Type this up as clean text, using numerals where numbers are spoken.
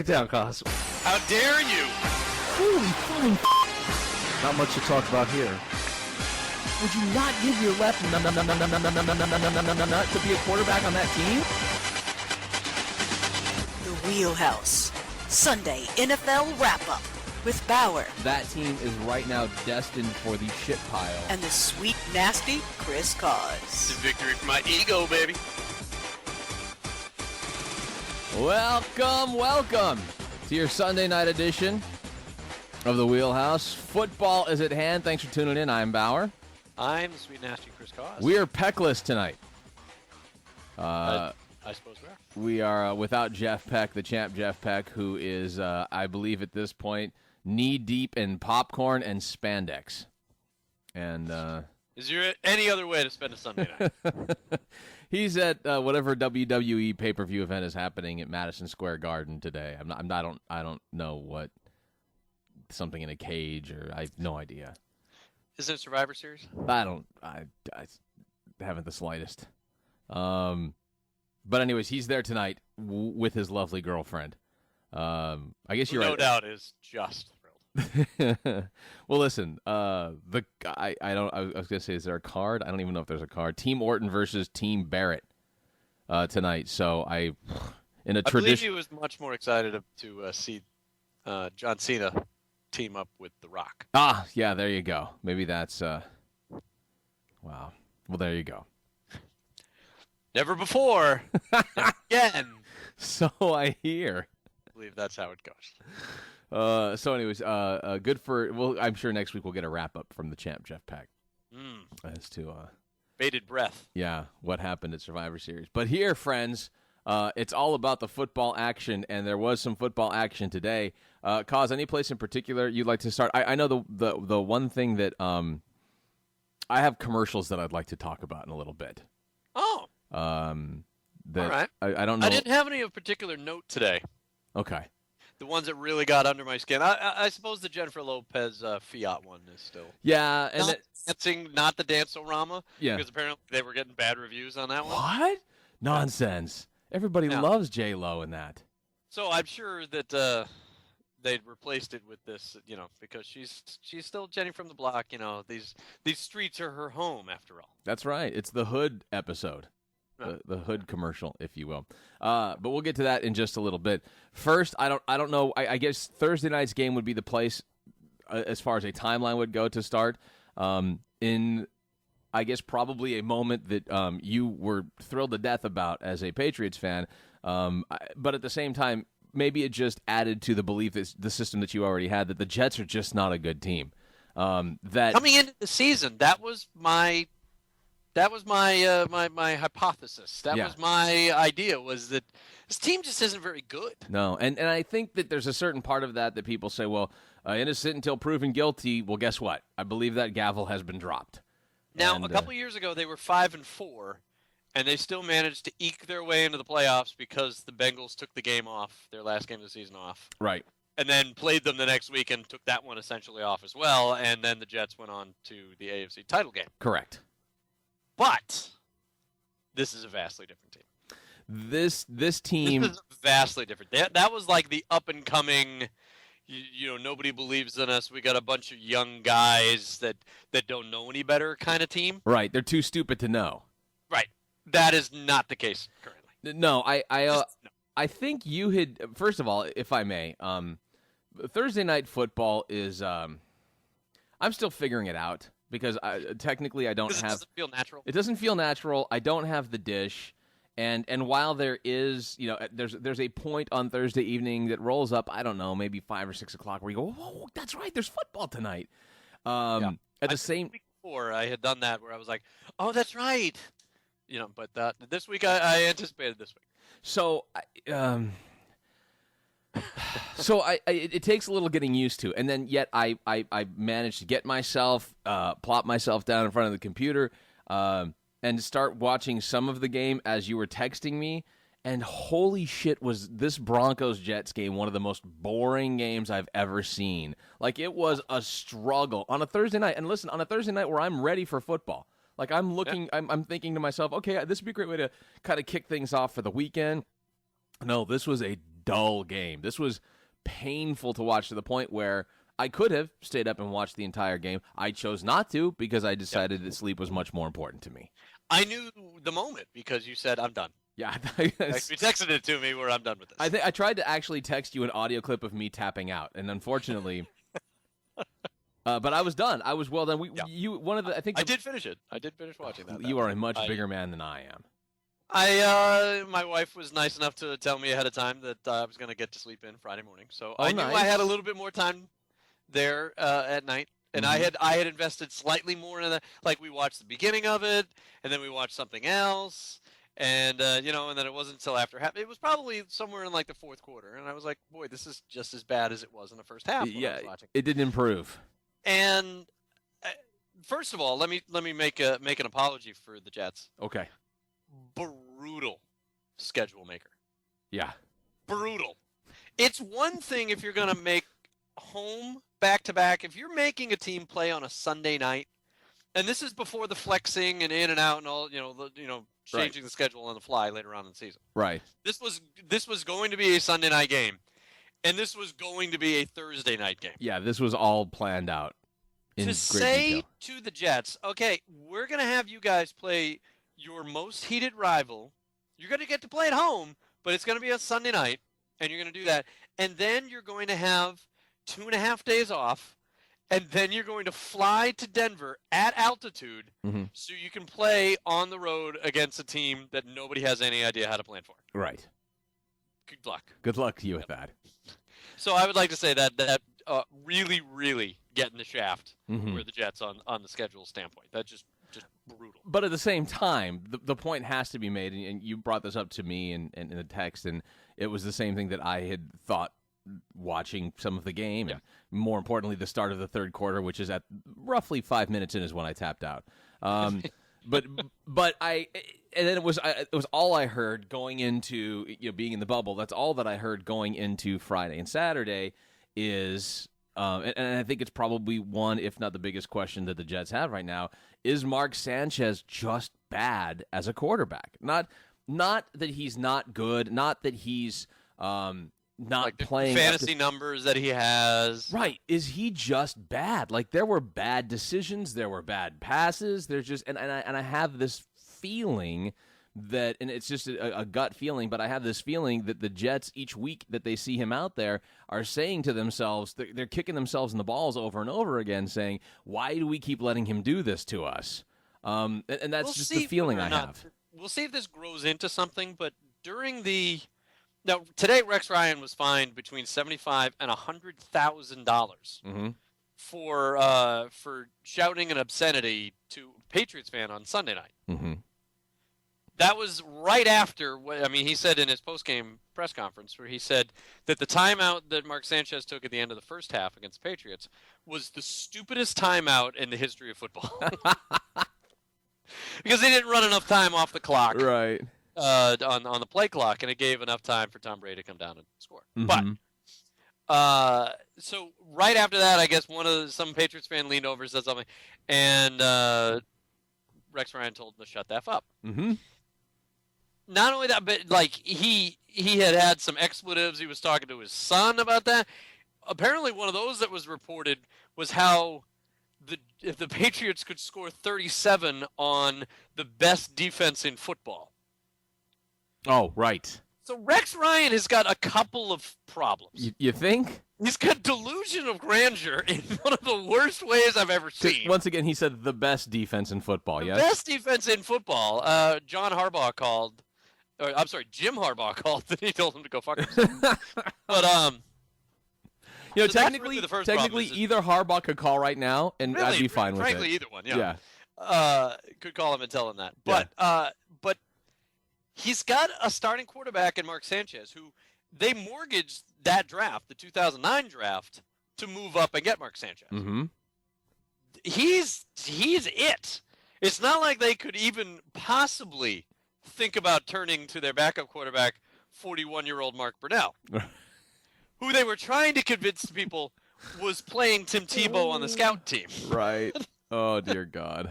it down, Cos. How dare you? Holy fine. Not much to talk about here. Would you not give your left nut to be a quarterback on that team? The Wheelhouse. Sunday NFL wrap-up with Bauer. That team is right now destined for the shit pile. And the sweet, nasty Chris Cause. It's a victory for my ego, baby. Welcome to your Sunday night edition of the Wheelhouse. Football is at hand. Thanks for tuning in. I'm Bauer. I'm the sweet, nasty Chris Cause. We are peckless tonight. I suppose we are. We are without Jeff Peck, the champ Jeff Peck, who is, I believe at this point, knee-deep in popcorn and spandex. And is there any other way to spend a Sunday night? he's at whatever WWE pay-per-view event is happening at Madison Square Garden today. I don't know what, something in a cage, or I have no idea. Is it a Survivor Series? I haven't the slightest. But anyways, he's there tonight with his lovely girlfriend. I guess you're no right. doubt is just thrilled. Well, listen, I was gonna say, is there a card? I don't even know if there's a card. Team Orton versus Team Barrett tonight. So I believe he was much more excited to see John Cena team up with The Rock. Ah, yeah, there you go. Maybe that's wow. Well, there you go. Never before. Never again. So I hear. I believe that's how it goes. So anyways, good for, well, I'm sure next week we'll get a wrap-up from the champ, Jeff Peck, as to, bated breath. Yeah, what happened at Survivor Series. But here, friends, it's all about the football action, and there was some football action today. Cause, any place in particular you'd like to start? I know the one thing that I have commercials that I'd like to talk about in a little bit. Oh. All right. I don't know. I didn't have any of particular note today. Okay. The ones that really got under my skin. I suppose the Jennifer Lopez Fiat one is still. Yeah, and not the Dance-O-Rama. Yeah. Because apparently they were getting bad reviews on that one. What? Nonsense. Everybody loves J-Lo in that. So I'm sure that they'd replaced it with this, because she's still Jenny from the block. These streets are her home after all. That's right. It's the Hood episode. The Hood commercial, if you will. But we'll get to that in just a little bit. First, I don't know. I guess Thursday night's game would be the place as far as a timeline would go to start. In, I guess, probably a moment that you were thrilled to death about as a Patriots fan. But at the same time, maybe it just added to the belief that the system that you already had, that the Jets are just not a good team. That coming into the season, that was my my hypothesis. That was my idea, was that this team just isn't very good. No, and I think that there's a certain part of that people say, well, innocent until proven guilty. Well, guess what? I believe that gavel has been dropped. Now, a couple years ago, they were 5-4, and they still managed to eke their way into the playoffs because the Bengals took the game off, their last game of the season off. Right. And then played them the next week and took that one essentially off as well, and then the Jets went on to the AFC title game. Correct. But this is a vastly different team. This team is vastly different. That was like the up-and-coming, nobody believes in us. We got a bunch of young guys that don't know any better kind of team. Right. They're too stupid to know. Right. That is not the case currently. No, I think you had, first of all, if I may, Thursday night football is, I'm still figuring it out. Because technically I don't have... It doesn't feel natural. It doesn't feel natural. I don't have the dish. And while there is, there's a point on Thursday evening that rolls up, I don't know, maybe 5 or 6 o'clock, where you go, whoa, that's right, there's football tonight. At the same... Week before, I had done that where I was like, oh, that's right. But this week I anticipated this week. So... it takes a little getting used to, and then yet I managed to get myself, plop myself down in front of the computer, and start watching some of the game as you were texting me, and holy shit, was this Broncos-Jets game one of the most boring games I've ever seen. Like, it was a struggle on a Thursday night, and listen, on a Thursday night where I'm ready for football. Like, I'm looking, I'm thinking to myself, okay, this would be a great way to kind of kick things off for the weekend. No, this was a dull game. This was painful to watch to the point where I could have stayed up and watched the entire game. I chose not to because I decided that sleep was much more important to me. I knew the moment because you said, I'm done. Yeah. You texted it to me where I'm done with this. I tried to actually text you an audio clip of me tapping out, and unfortunately, but I was done. I was well done. I did finish it. I did finish watching that. You are a much bigger man than I am. My wife was nice enough to tell me ahead of time that I was going to get to sleep in Friday morning, so I knew nice. I had a little bit more time there at night, and I had invested slightly more in that. Like we watched the beginning of it, and then we watched something else, and and then it wasn't until after half. It was probably somewhere in like the fourth quarter, and I was like, boy, this is just as bad as it was in the first half. When I was watching. It didn't improve. And first of all, let me make an apology for the Jets. Okay. Brutal schedule maker. Yeah. Brutal. It's one thing if you're going to make home back-to-back. If you're making a team play on a Sunday night, and this is before the flexing and in and out and all, changing the schedule on the fly later on in the season. Right. This was going to be a Sunday night game, and this was going to be a Thursday night game. Yeah, this was all planned out in to great say detail. To the Jets, okay, we're going to have you guys play your most heated rival. You're going to get to play at home, but it's going to be a Sunday night, and you're going to do that. And then you're going to have 2.5 days off, and then you're going to fly to Denver at altitude so you can play on the road against a team that nobody has any idea how to plan for. Right. Good luck. Good luck to you with that. So I would like to say that really, really getting the shaft were the Jets on the schedule standpoint. That's just brutal. But at the same time, the point has to be made, and you brought this up to me in the text, and it was the same thing that I had thought watching some of the game, and more importantly, the start of the third quarter, which is at roughly 5 minutes in is when I tapped out. But and then it was all I heard going into being in the bubble. That's all that I heard going into Friday and Saturday is. And I think it's probably one, if not the biggest question that the Jets have right now, is Mark Sanchez just bad as a quarterback? Not that he's not good, not that he's not like playing fantasy numbers that he has. Right. Is he just bad? Like there were bad decisions, there were bad passes, there's just and I have this feeling that, and it's just a gut feeling, but I have this feeling that the Jets, each week that they see him out there, are saying to themselves, they're kicking themselves in the balls over and over again, saying, why do we keep letting him do this to us? And that's just the feeling I have. We'll see if this grows into something, but now today Rex Ryan was fined between $75,000 and $100,000 for shouting an obscenity to a Patriots fan on Sunday night. Mm-hmm. That was right after, he said in his post-game press conference where he said that the timeout that Mark Sanchez took at the end of the first half against the Patriots was the stupidest timeout in the history of football. Because they didn't run enough time off the clock. Right. On the play clock, and it gave enough time for Tom Brady to come down and score. But so right after that, I guess some Patriots fan leaned over and said something, and Rex Ryan told him to shut the F up. Mm-hmm. Not only that, but like he had some expletives. He was talking to his son about that. Apparently, one of those that was reported was how if the Patriots could score 37 on the best defense in football. Oh, right. So Rex Ryan has got a couple of problems. You think? He's got delusion of grandeur in one of the worst ways I've ever seen. Once again, he said the best defense in football, yes? Best defense in football. Jim Harbaugh called, and he told him to go fuck himself. But, so technically, either Harbaugh could call right now, and really, I'd be fine with it. Frankly, either one, yeah. Could call him and tell him that. But he's got a starting quarterback in Mark Sanchez, who they mortgaged that draft, the 2009 draft, to move up and get Mark Sanchez. Mm-hmm. He's it. It's not like they could even possibly think about turning to their backup quarterback, 41-year-old Mark Brunell, who they were trying to convince people was playing Tim Tebow on the scout team. Right. Oh, dear God.